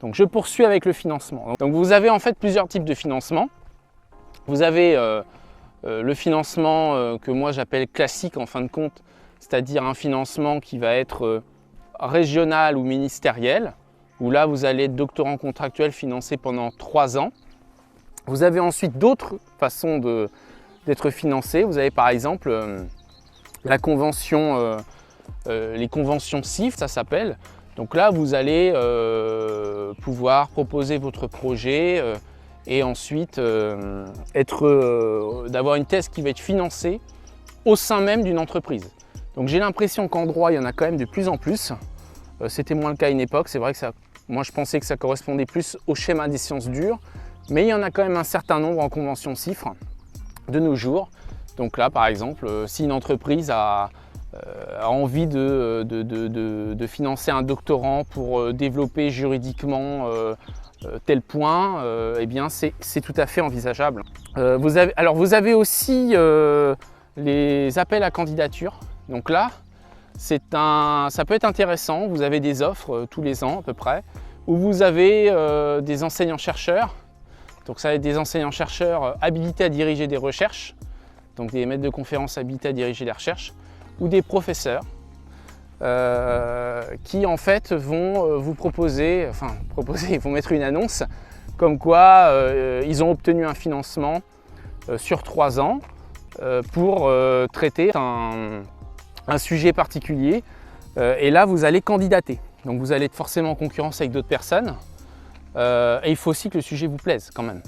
Donc je poursuis avec le financement. Donc vous avez en fait plusieurs types de financement. Vous avez le financement que moi j'appelle classique en fin de compte, c'est-à-dire un financement qui va être régional ou ministériel, où là vous allez être doctorant contractuel financé pendant 3 ans. Vous avez ensuite d'autres façons d'être financé. Vous avez par exemple la convention, les conventions CIF, ça s'appelle. Donc là, vous allez pouvoir proposer votre projet et ensuite d'avoir une thèse qui va être financée au sein même d'une entreprise. Donc j'ai l'impression qu'en droit, il y en a quand même de plus en plus. C'était moins le cas à une époque. C'est vrai que moi, je pensais que ça correspondait plus au schéma des sciences dures. Mais il y en a quand même un certain nombre en convention CIFRE de nos jours. Donc là, par exemple, si une entreprise a envie de financer un doctorant pour développer juridiquement tel point, eh bien c'est tout à fait envisageable. Vous avez aussi les appels à candidature. Donc là, ça peut être intéressant. Vous avez des offres tous les ans à peu près, où vous avez des enseignants-chercheurs. Donc ça va être des enseignants-chercheurs habilités à diriger des recherches, donc des maîtres de conférences habilités à diriger les recherches, ou des professeurs qui en fait vont vous proposer, ils vont mettre une annonce comme quoi ils ont obtenu un financement sur 3 ans pour traiter un sujet particulier. Et là, vous allez candidater. Donc vous allez être forcément en concurrence avec d'autres personnes. Et il faut aussi que le sujet vous plaise quand même.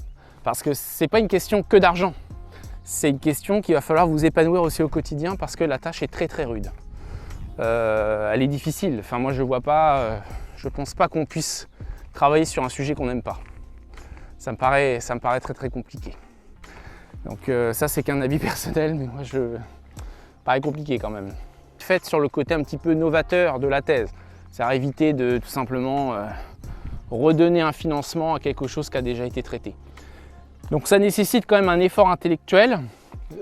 Parce que ce n'est pas une question que d'argent. C'est une question qu'il va falloir vous épanouir aussi au quotidien parce que la tâche est très très rude. Elle est difficile. Enfin, moi je vois pas, je pense pas qu'on puisse travailler sur un sujet qu'on n'aime pas. Ça me paraît très très compliqué. Donc ça c'est qu'un avis personnel, mais moi ça paraît compliqué quand même. Faites sur le côté un petit peu novateur de la thèse. Ça va éviter de tout simplement redonner un financement à quelque chose qui a déjà été traité. Donc ça nécessite quand même un effort intellectuel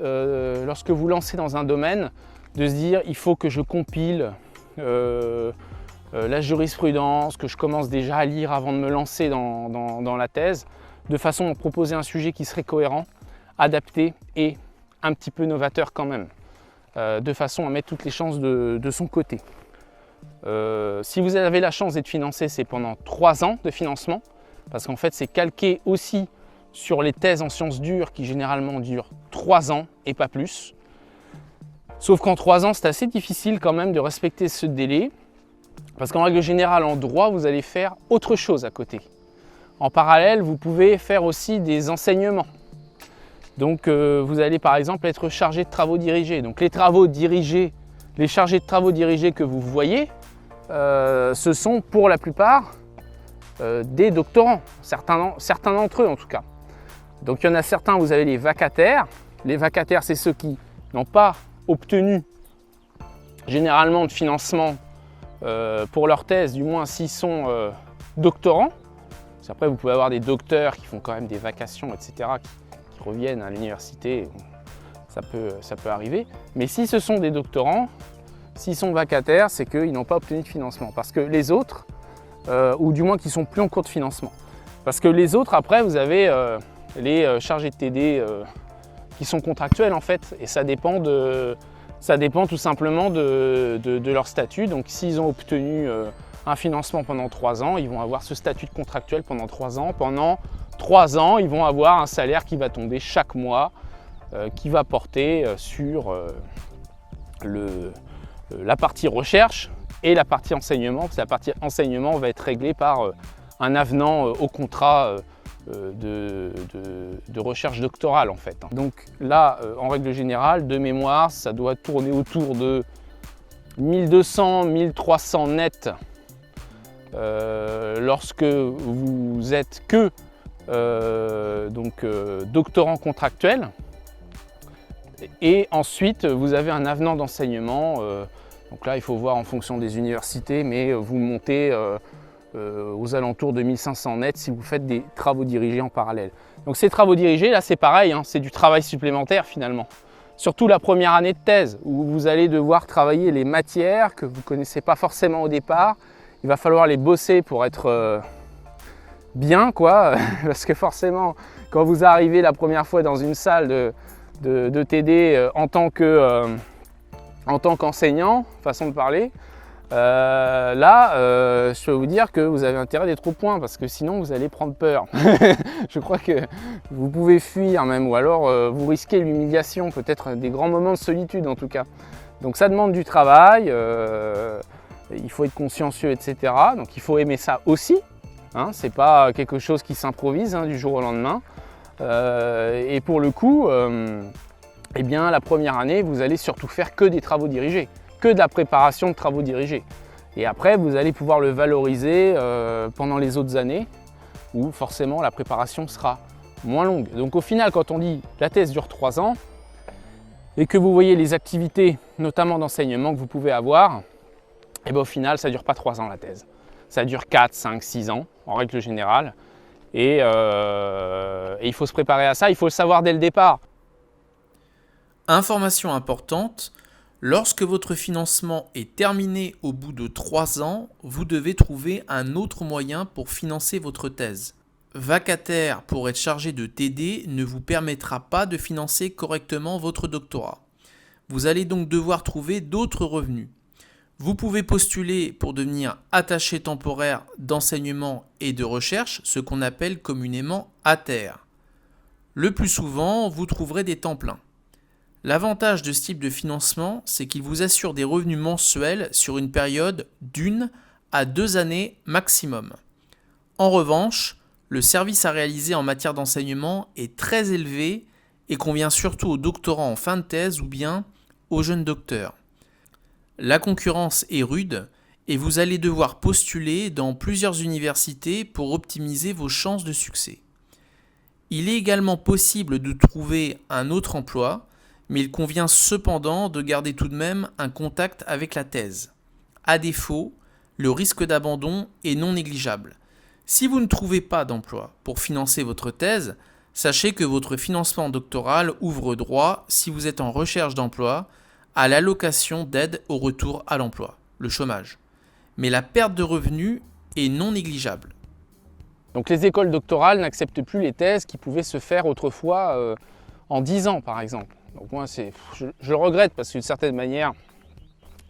lorsque vous lancez dans un domaine, de se dire il faut que je compile la jurisprudence, que je commence déjà à lire avant de me lancer dans la thèse, de façon à proposer un sujet qui serait cohérent, adapté et un petit peu novateur quand même, de façon à mettre toutes les chances de son côté. Si vous avez la chance d'être financé, c'est pendant 3 ans de financement, parce qu'en fait c'est calqué aussi sur les thèses en sciences dures qui généralement durent 3 ans et pas plus. Sauf qu'en 3 ans, c'est assez difficile quand même de respecter ce délai, parce qu'en règle générale, en droit, vous allez faire autre chose à côté. En parallèle, vous pouvez faire aussi des enseignements. Donc vous allez par exemple être chargé de travaux dirigés. Donc les chargés de travaux dirigés que vous voyez, ce sont pour la plupart des doctorants, certains d'entre eux en tout cas. Donc il y en a certains, vous avez les vacataires. Les vacataires, c'est ceux qui n'ont pas obtenu généralement de financement pour leur thèse, du moins s'ils sont doctorants. Parce qu'après, vous pouvez avoir des docteurs qui font quand même des vacations, etc., qui reviennent à l'université. Ça peut arriver. Mais si ce sont des doctorants, s'ils sont vacataires, c'est qu'ils n'ont pas obtenu de financement. Parce que les autres, ou du moins qui sont plus en cours de financement. Parce que les autres, après, vous avez les chargés de TD qui sont contractuels en fait, et ça dépend tout simplement de leur statut. Donc s'ils ont obtenu un financement pendant 3 ans, ils vont avoir ce statut de contractuel pendant 3 ans. Pendant 3 ans, ils vont avoir un salaire qui va tomber chaque mois, qui va porter sur la partie recherche et la partie enseignement, parce que la partie enseignement va être réglée par un avenant au contrat de recherche doctorale en fait. Donc là, en règle générale, de mémoire, ça doit tourner autour de 1200-1300 net lorsque vous êtes que doctorant contractuel. Et ensuite, vous avez un avenant d'enseignement. Donc là, il faut voir en fonction des universités, mais vous montez aux alentours de 1500 net si vous faites des travaux dirigés en parallèle. Donc ces travaux dirigés, là c'est pareil, hein, c'est du travail supplémentaire finalement. Surtout la première année de thèse où vous allez devoir travailler les matières que vous ne connaissez pas forcément au départ. Il va falloir les bosser pour être bien, quoi, parce que forcément, quand vous arrivez la première fois dans une salle de TD en tant qu'enseignant, façon de parler, je peux vous dire que vous avez intérêt d'être au point parce que sinon vous allez prendre peur. Je crois que vous pouvez fuir même, ou alors vous risquez l'humiliation, peut-être des grands moments de solitude en tout cas. Donc ça demande du travail, il faut être consciencieux, etc. Donc il faut aimer ça aussi, hein, c'est pas quelque chose qui s'improvise du jour au lendemain. Et pour le coup, eh bien, la première année, vous allez surtout faire que des travaux dirigés, que de la préparation de travaux dirigés. Et après, vous allez pouvoir le valoriser pendant les autres années, où forcément la préparation sera moins longue. Donc au final, quand on dit la thèse dure 3 ans, et que vous voyez les activités, notamment d'enseignement, que vous pouvez avoir, et bien au final, ça ne dure pas 3 ans la thèse. Ça dure 4, 5, 6 ans, en règle générale. Et il faut se préparer à ça, il faut le savoir dès le départ. Information importante, lorsque votre financement est terminé au bout de 3 ans, vous devez trouver un autre moyen pour financer votre thèse. Vacataire pour être chargé de TD ne vous permettra pas de financer correctement votre doctorat. Vous allez donc devoir trouver d'autres revenus. Vous pouvez postuler pour devenir attaché temporaire d'enseignement et de recherche, ce qu'on appelle communément ATER. Le plus souvent, vous trouverez des temps pleins. L'avantage de ce type de financement, c'est qu'il vous assure des revenus mensuels sur une période d'1 à 2 années maximum. En revanche, le service à réaliser en matière d'enseignement est très élevé et convient surtout aux doctorants en fin de thèse ou bien aux jeunes docteurs. La concurrence est rude et vous allez devoir postuler dans plusieurs universités pour optimiser vos chances de succès. Il est également possible de trouver un autre emploi, mais il convient cependant de garder tout de même un contact avec la thèse. À défaut, le risque d'abandon est non négligeable. Si vous ne trouvez pas d'emploi pour financer votre thèse, sachez que votre financement doctoral ouvre droit, si vous êtes en recherche d'emploi, à l'allocation d'aide au retour à l'emploi, le chômage. Mais la perte de revenus est non négligeable. Donc les écoles doctorales n'acceptent plus les thèses qui pouvaient se faire autrefois en 10 ans par exemple. Donc moi, je le regrette parce qu'une certaine manière,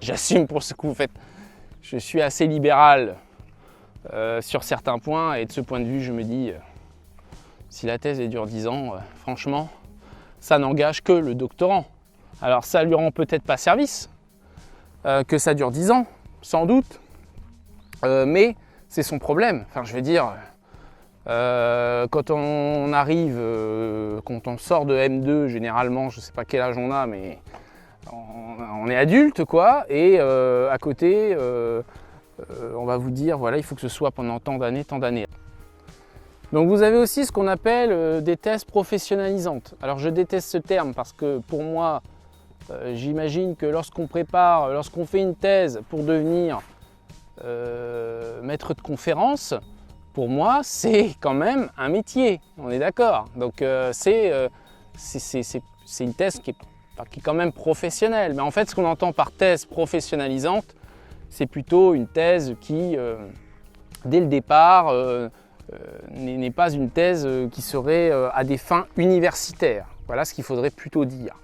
j'assume pour ce que vous faites. Je suis assez libéral sur certains points et de ce point de vue, je me dis, si la thèse dure 10 ans, franchement, ça n'engage que le doctorant. Alors ça lui rend peut-être pas service que ça dure 10 ans, sans doute, mais c'est son problème. Enfin, je veux dire, quand on arrive, quand on sort de M2, généralement, je ne sais pas quel âge on a, mais on est adulte, quoi, et à côté, on va vous dire, voilà, il faut que ce soit pendant tant d'années, tant d'années. Donc vous avez aussi ce qu'on appelle des thèses professionnalisantes. Alors je déteste ce terme parce que pour moi, j'imagine que lorsqu'on fait une thèse pour devenir maître de conférence, pour moi, c'est quand même un métier, on est d'accord. Donc c'est une thèse qui est quand même professionnelle. Mais en fait, ce qu'on entend par thèse professionnalisante, c'est plutôt une thèse qui, dès le départ, n'est pas une thèse qui serait à des fins universitaires. Voilà ce qu'il faudrait plutôt dire.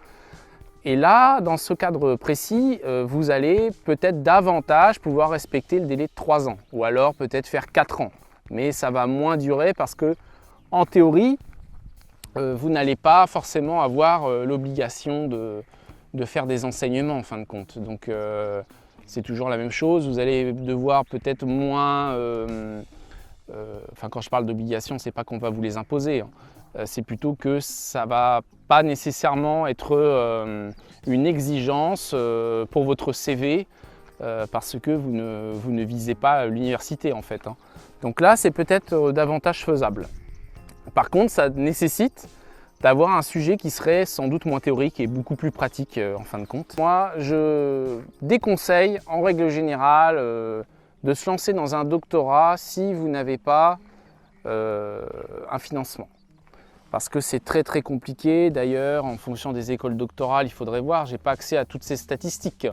Et là, dans ce cadre précis, vous allez peut-être davantage pouvoir respecter le délai de 3 ans, ou alors peut-être faire 4 ans. Mais ça va moins durer parce que, en théorie, vous n'allez pas forcément avoir l'obligation de faire des enseignements en fin de compte. Donc c'est toujours la même chose, vous allez devoir peut-être moins... Enfin, quand je parle d'obligation, c'est pas qu'on va vous les imposer, hein. C'est plutôt que ça va pas nécessairement être une exigence pour votre CV parce que vous ne visez pas l'université en fait, hein. Donc là, c'est peut-être davantage faisable. Par contre, ça nécessite d'avoir un sujet qui serait sans doute moins théorique et beaucoup plus pratique en fin de compte. Moi, je déconseille en règle générale de se lancer dans un doctorat si vous n'avez pas un financement. Parce que c'est très très compliqué. D'ailleurs, en fonction des écoles doctorales, il faudrait voir, je n'ai pas accès à toutes ces statistiques.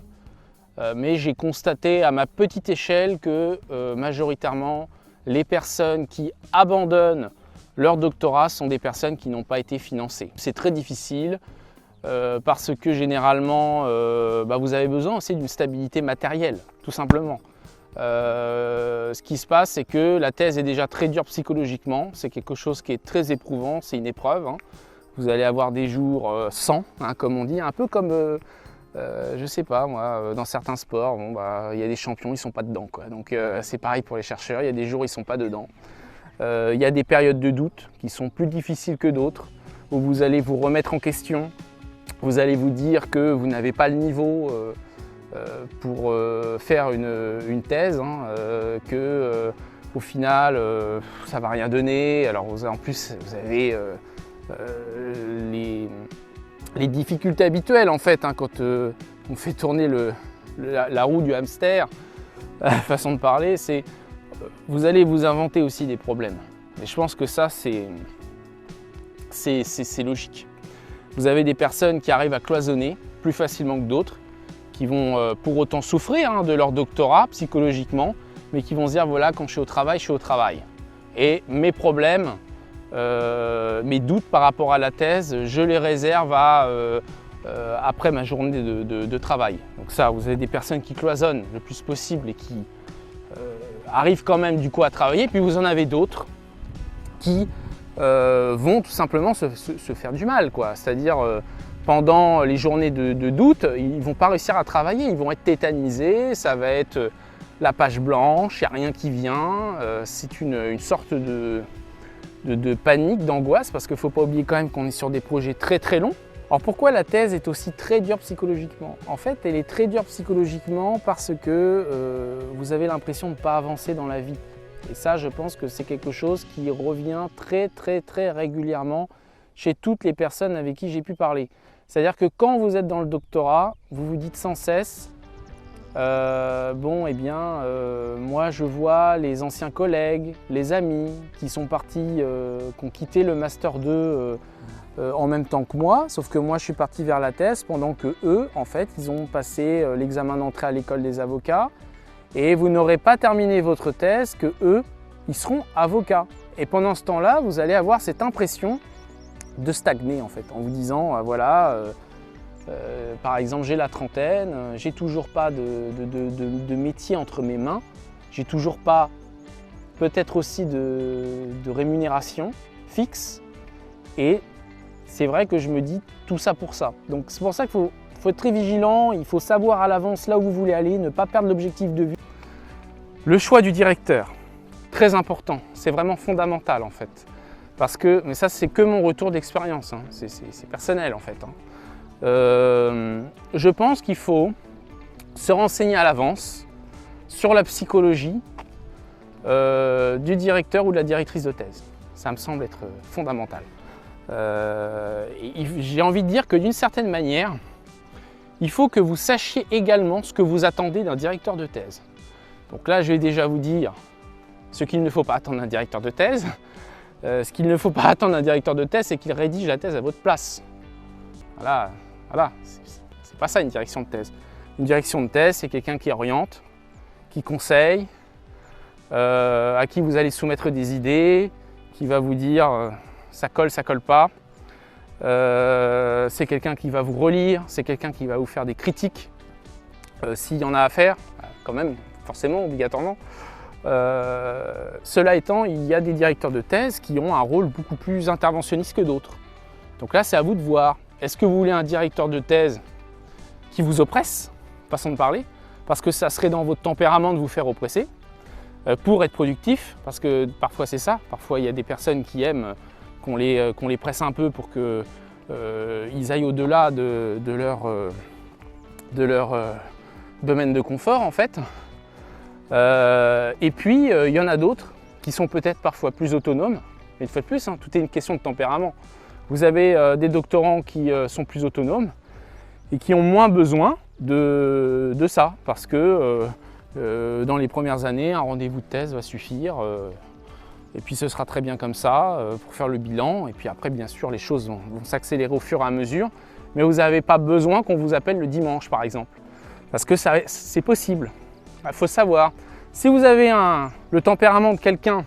Mais j'ai constaté à ma petite échelle que majoritairement, les personnes qui abandonnent leur doctorat sont des personnes qui n'ont pas été financées. C'est très difficile parce que généralement, vous avez besoin aussi d'une stabilité matérielle, tout simplement. Ce qui se passe, c'est que la thèse est déjà très dure psychologiquement, c'est quelque chose qui est très éprouvant, c'est une épreuve. Vous allez avoir des jours sans, comme on dit, un peu comme, je sais pas moi, dans certains sports, il y a des champions, ils ne sont pas dedans, quoi. Donc c'est pareil pour les chercheurs, il y a des jours où ils ne sont pas dedans. Il y a des périodes de doute qui sont plus difficiles que d'autres, où vous allez vous remettre en question, vous allez vous dire que vous n'avez pas le niveau pour faire une thèse, au final ça ne va rien donner. Alors en plus vous avez les difficultés habituelles en fait, quand on fait tourner la roue du hamster, façon de parler, c'est vous allez vous inventer aussi des problèmes. Et je pense que ça c'est logique. Vous avez des personnes qui arrivent à cloisonner plus facilement que d'autres, qui vont pour autant souffrir de leur doctorat psychologiquement, mais qui vont se dire voilà, quand je suis au travail, je suis au travail. Et mes problèmes, mes doutes par rapport à la thèse, je les réserve après ma journée de travail. Donc ça, vous avez des personnes qui cloisonnent le plus possible et qui arrivent quand même du coup à travailler, puis vous en avez d'autres qui vont tout simplement se faire du mal, quoi. C'est-à-dire pendant les journées de doute, ils ne vont pas réussir à travailler, ils vont être tétanisés, ça va être la page blanche, il n'y a rien qui vient, c'est une sorte de panique, d'angoisse, parce qu'il ne faut pas oublier quand même qu'on est sur des projets très très longs. Alors pourquoi la thèse est aussi très dure psychologiquement? En fait, elle est très dure psychologiquement parce que vous avez l'impression de ne pas avancer dans la vie. Et ça, je pense que c'est quelque chose qui revient très très très régulièrement chez toutes les personnes avec qui j'ai pu parler. C'est-à-dire que quand vous êtes dans le doctorat, vous vous dites sans cesse moi je vois les anciens collègues, les amis qui sont partis, qui ont quitté le Master 2 en même temps que moi, sauf que moi je suis parti vers la thèse pendant que eux, en fait, ils ont passé l'examen d'entrée à l'école des avocats et vous n'aurez pas terminé votre thèse que eux, ils seront avocats. Et pendant ce temps-là, vous allez avoir cette impression de stagner en fait, en vous disant par exemple, j'ai la trentaine, j'ai toujours pas de métier entre mes mains, j'ai toujours pas peut-être aussi de rémunération fixe, et c'est vrai que je me dis tout ça pour ça. Donc c'est pour ça qu'il faut être très vigilant, il faut savoir à l'avance là où vous voulez aller, ne pas perdre l'objectif de vue. Le choix du directeur, très important, c'est vraiment fondamental en fait. Parce que, mais ça c'est que mon retour d'expérience, c'est personnel en fait. Je pense qu'il faut se renseigner à l'avance sur la psychologie du directeur ou de la directrice de thèse. Ça me semble être fondamental. J'ai envie de dire que d'une certaine manière, il faut que vous sachiez également ce que vous attendez d'un directeur de thèse. Donc là, je vais déjà vous dire ce qu'il ne faut pas attendre d'un directeur de thèse. Ce qu'il ne faut pas attendre d'un directeur de thèse, c'est qu'il rédige la thèse à votre place. Voilà, c'est pas ça une direction de thèse. Une direction de thèse, c'est quelqu'un qui oriente, qui conseille, à qui vous allez soumettre des idées, qui va vous dire ça colle pas. C'est quelqu'un qui va vous relire, c'est quelqu'un qui va vous faire des critiques s'il y en a à faire, quand même, forcément, obligatoirement. Cela étant, il y a des directeurs de thèse qui ont un rôle beaucoup plus interventionniste que d'autres. Donc là, c'est à vous de voir. Est-ce que vous voulez un directeur de thèse qui vous oppresse, façon de parler, parce que ça serait dans votre tempérament de vous faire oppresser, pour être productif, parce que parfois c'est ça, parfois il y a des personnes qui aiment qu'on les presse un peu pour qu'ils aillent au-delà de leur domaine de confort en fait. Et puis il y en a d'autres qui sont peut-être parfois plus autonomes, mais une fois de plus, tout est une question de tempérament. Vous avez des doctorants qui sont plus autonomes et qui ont moins besoin de ça, parce que dans les premières années, un rendez-vous de thèse va suffire, et puis ce sera très bien comme ça pour faire le bilan, et puis après bien sûr les choses vont s'accélérer au fur et à mesure, mais vous n'avez pas besoin qu'on vous appelle le dimanche par exemple, parce que c'est possible. Il faut savoir, Si vous avez le tempérament de quelqu'un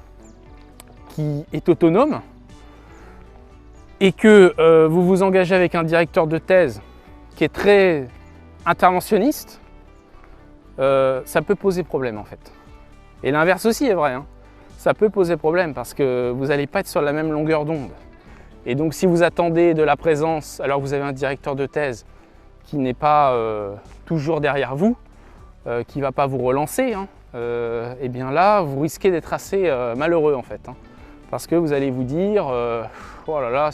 qui est autonome et que vous vous engagez avec un directeur de thèse qui est très interventionniste, ça peut poser problème en fait. Et l'inverse aussi est vrai, hein. Ça peut poser problème parce que vous n'allez pas être sur la même longueur d'onde. Et donc si vous attendez de la présence alors que vous avez un directeur de thèse qui n'est pas toujours derrière vous, qui ne va pas vous relancer, hein, et bien là vous risquez d'être assez malheureux en fait, hein, parce que vous allez vous dire oh là là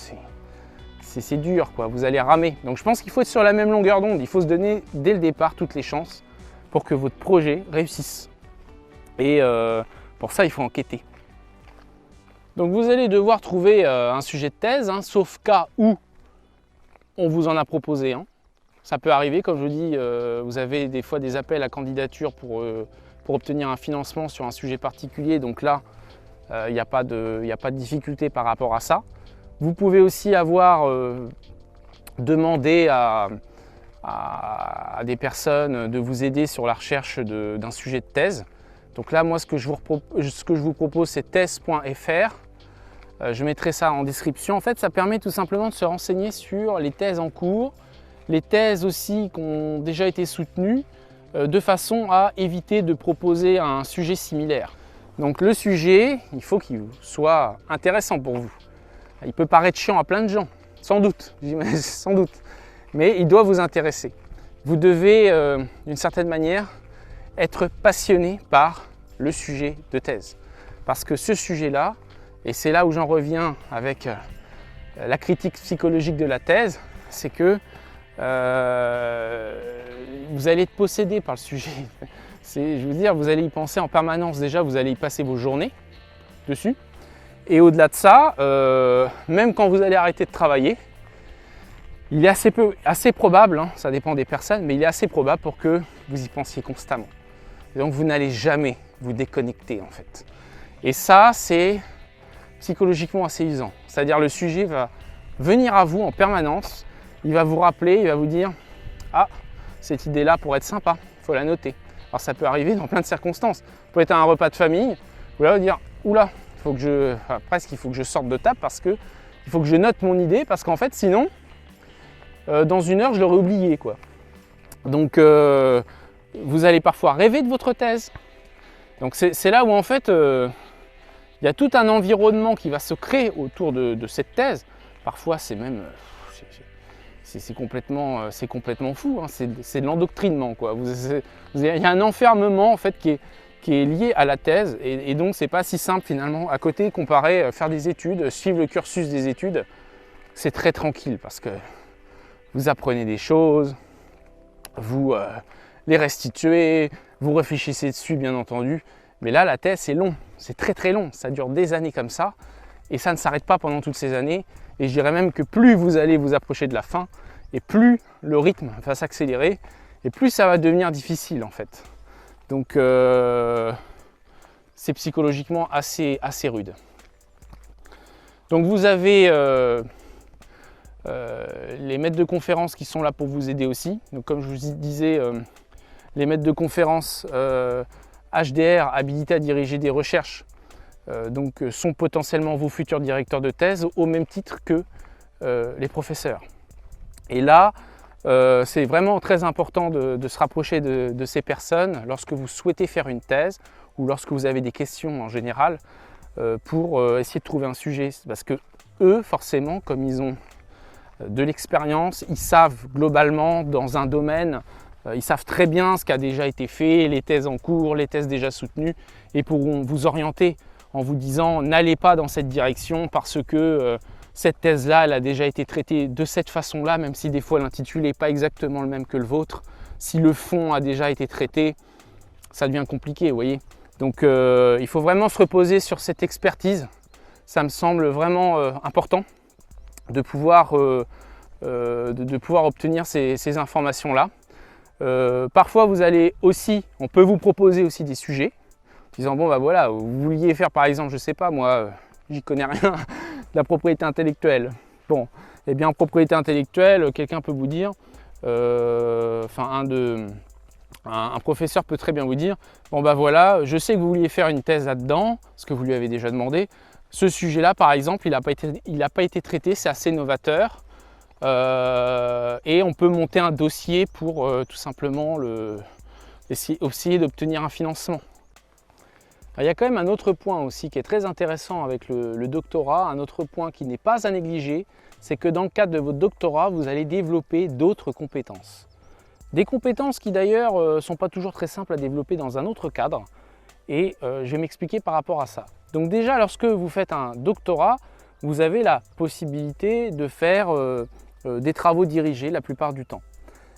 c'est dur quoi, vous allez ramer. Donc je pense qu'il faut être sur la même longueur d'onde, il faut se donner dès le départ toutes les chances pour que votre projet réussisse. Et pour ça il faut enquêter. Donc vous allez devoir trouver un sujet de thèse, hein, sauf cas où on vous en a proposé un. Ça peut arriver, comme je vous dis, vous avez des fois des appels à candidature pour obtenir un financement sur un sujet particulier, donc là, il n'y a pas de difficulté par rapport à ça. Vous pouvez aussi avoir demandé à des personnes de vous aider sur la recherche d'un sujet de thèse. Donc là, moi, ce que je vous propose, c'est thèse.fr. Je mettrai ça en description. En fait, ça permet tout simplement de se renseigner sur les thèses en cours, les thèses aussi qui ont déjà été soutenues, de façon à éviter de proposer un sujet similaire. Donc le sujet, il faut qu'il soit intéressant pour vous. Il peut paraître chiant à plein de gens, sans doute, sans doute, mais il doit vous intéresser. Vous devez, d'une certaine manière, être passionné par le sujet de thèse. Parce que ce sujet-là, et c'est là où j'en reviens avec la critique psychologique de la thèse, c'est que vous allez être possédé par le sujet. Je veux dire, vous allez y penser en permanence. Déjà, vous allez y passer vos journées dessus. Et au-delà de ça, même quand vous allez arrêter de travailler, il est assez probable, hein, ça dépend des personnes, mais il est assez probable pour que vous y pensiez constamment. Et donc vous n'allez jamais vous déconnecter en fait. Et ça, c'est psychologiquement assez usant. C'est-à-dire le sujet va venir à vous en permanence, il va vous rappeler, il va vous dire « Ah, cette idée-là pourrait être sympa, il faut la noter ». Alors ça peut arriver dans plein de circonstances. Vous pouvez être à un repas de famille, vous allez vous dire « Oula, presque il faut que je sorte de table parce que il faut que je note mon idée parce qu'en fait sinon, dans une heure, je l'aurais oublié quoi. » Donc vous allez parfois rêver de votre thèse. Donc c'est là où en fait il y a tout un environnement qui va se créer autour de cette thèse. Parfois c'est même c'est complètement fou, hein. C'est de l'endoctrinement quoi. Il y a un enfermement en fait qui est lié à la thèse et donc c'est pas si simple finalement. À côté, comparé faire des études, suivre le cursus des études, c'est très tranquille parce que vous apprenez des choses, vous les restituez, vous réfléchissez dessus bien entendu. Mais là, la thèse, c'est long, c'est très très long. Ça dure des années comme ça et ça ne s'arrête pas pendant toutes ces années. Et je dirais même que plus vous allez vous approcher de la fin et plus le rythme va s'accélérer et plus ça va devenir difficile en fait. Donc c'est psychologiquement assez rude. Donc vous avez les maîtres de conférences qui sont là pour vous aider aussi. Donc comme je vous disais, les maîtres de conférences HDR, habilités à diriger des recherches, sont potentiellement vos futurs directeurs de thèse au même titre que les professeurs. Et là, c'est vraiment très important de se rapprocher de ces personnes lorsque vous souhaitez faire une thèse ou lorsque vous avez des questions en général pour essayer de trouver un sujet. Parce que eux, forcément, comme ils ont de l'expérience, ils savent globalement dans un domaine, ils savent très bien ce qui a déjà été fait, les thèses en cours, les thèses déjà soutenues, et pourront vous orienter en vous disant n'allez pas dans cette direction parce que cette thèse-là, elle a déjà été traitée de cette façon-là, même si des fois l'intitulé n'est pas exactement le même que le vôtre. Si le fond a déjà été traité, ça devient compliqué, vous voyez. Donc il faut vraiment se reposer sur cette expertise. Ça me semble vraiment important de pouvoir obtenir ces informations-là. Parfois, on peut vous proposer aussi des sujets, disant bon bah voilà, vous vouliez faire par exemple, je sais pas moi, j'y connais rien, de la propriété intellectuelle. Bon, et bien en propriété intellectuelle, quelqu'un peut vous dire, un Un professeur peut très bien vous dire, bon bah voilà, je sais que vous vouliez faire une thèse là-dedans, ce que vous lui avez déjà demandé. Ce sujet-là, par exemple, il n'a pas été traité, c'est assez novateur. Et on peut monter un dossier pour tout simplement essayer d'obtenir un financement. Alors, il y a quand même un autre point aussi qui est très intéressant avec le doctorat, un autre point qui n'est pas à négliger, c'est que dans le cadre de votre doctorat, vous allez développer d'autres compétences. Des compétences qui d'ailleurs ne sont pas toujours très simples à développer dans un autre cadre, et je vais m'expliquer par rapport à ça. Donc déjà, lorsque vous faites un doctorat, vous avez la possibilité de faire des travaux dirigés la plupart du temps.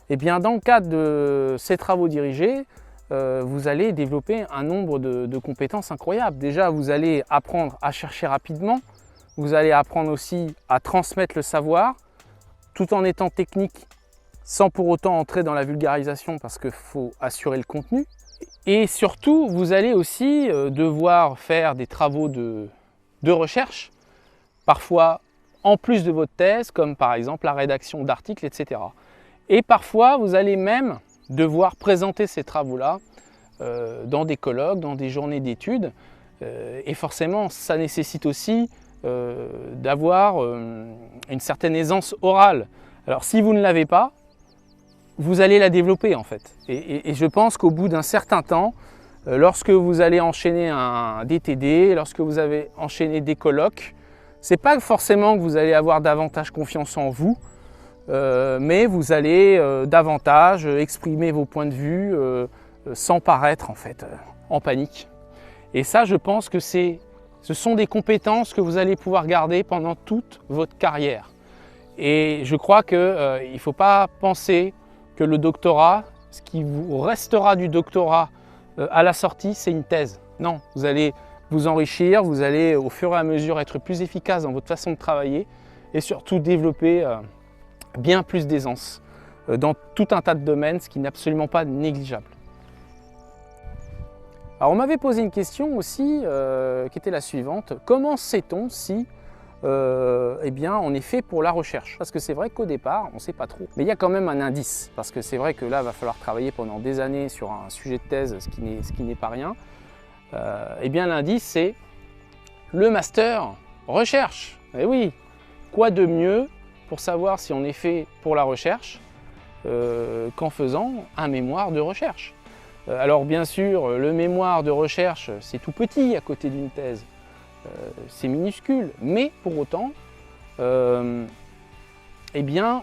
Et bien dans le cadre de ces travaux dirigés, vous allez développer un nombre de compétences incroyables. Déjà, vous allez apprendre à chercher rapidement, vous allez apprendre aussi à transmettre le savoir, tout en étant technique, sans pour autant entrer dans la vulgarisation parce qu'il faut assurer le contenu. Et surtout, vous allez aussi devoir faire des travaux de recherche, parfois en plus de votre thèse, comme par exemple la rédaction d'articles, etc. Et parfois, vous allez même devoir présenter ces travaux-là dans des colloques, dans des journées d'études. Et forcément, ça nécessite aussi d'avoir une certaine aisance orale. Alors si vous ne l'avez pas, vous allez la développer en fait. Et je pense qu'au bout d'un certain temps, lorsque vous allez enchaîner un DTD, lorsque vous avez enchaîné des colloques, c'est pas forcément que vous allez avoir davantage confiance en vous, mais vous allez davantage exprimer vos points de vue sans paraître en fait en panique. Et ça, je pense que ce sont des compétences que vous allez pouvoir garder pendant toute votre carrière. Et je crois qu'il ne faut pas penser que le doctorat, ce qui vous restera du doctorat à la sortie, c'est une thèse. Non, vous allez vous enrichir, vous allez au fur et à mesure être plus efficace dans votre façon de travailler et surtout développer bien plus d'aisance dans tout un tas de domaines, ce qui n'est absolument pas négligeable. Alors on m'avait posé une question aussi qui était la suivante. Comment sait-on si eh bien, on est fait pour la recherche? Parce que c'est vrai qu'au départ, on ne sait pas trop. Mais il y a quand même un indice, parce que c'est vrai que là, il va falloir travailler pendant des années sur un sujet de thèse, ce qui n'est pas rien. Eh bien, l'indice, c'est le master recherche. Et oui, quoi de mieux pour savoir si on est fait pour la recherche qu'en faisant un mémoire de recherche? Alors bien sûr, le mémoire de recherche, c'est tout petit à côté d'une thèse. C'est minuscule, mais pour autant, eh bien,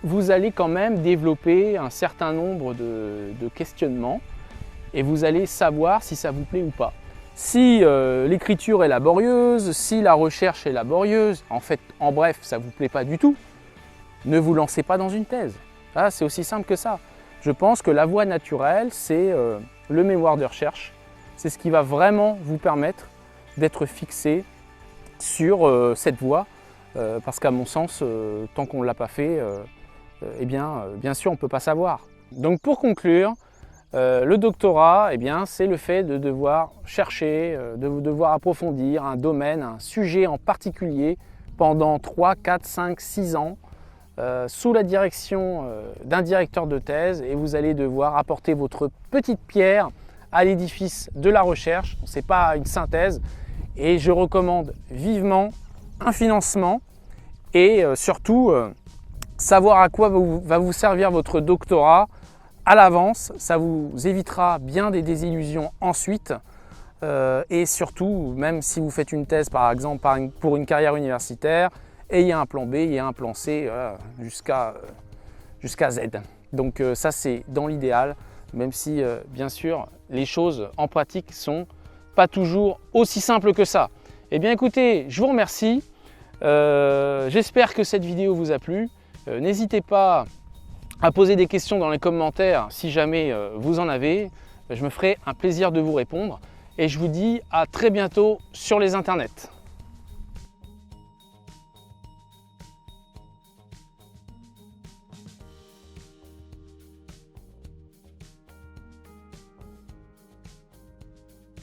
vous allez quand même développer un certain nombre de questionnements et vous allez savoir si ça vous plaît ou pas. Si l'écriture est laborieuse, si la recherche est laborieuse, en fait, en bref, ça ne vous plaît pas du tout, ne vous lancez pas dans une thèse. Ah, c'est aussi simple que ça. Je pense que la voie naturelle, c'est le mémoire de recherche. C'est ce qui va vraiment vous permettre d'être fixé sur cette voie, parce qu'à mon sens, tant qu'on ne l'a pas fait, eh bien sûr, on ne peut pas savoir. Donc pour conclure, le doctorat, eh bien, c'est le fait de devoir chercher, de devoir approfondir un domaine, un sujet en particulier pendant 3, 4, 5, 6 ans, sous la direction d'un directeur de thèse, et vous allez devoir apporter votre petite pierre à l'édifice de la recherche. Ce n'est pas une synthèse. Et je recommande vivement un financement et surtout savoir à quoi va vous servir votre doctorat à l'avance. Ça vous évitera bien des désillusions ensuite. Et surtout, même si vous faites une thèse par exemple pour une carrière universitaire, ayez un plan B, ayez un plan C jusqu'à Z. Donc ça c'est dans l'idéal, même si bien sûr les choses en pratique sont pas toujours aussi simple que ça. Eh bien écoutez, je vous remercie. J'espère que cette vidéo vous a plu. N'hésitez pas à poser des questions dans les commentaires si jamais vous en avez. Je me ferai un plaisir de vous répondre. Et je vous dis à très bientôt sur les internets.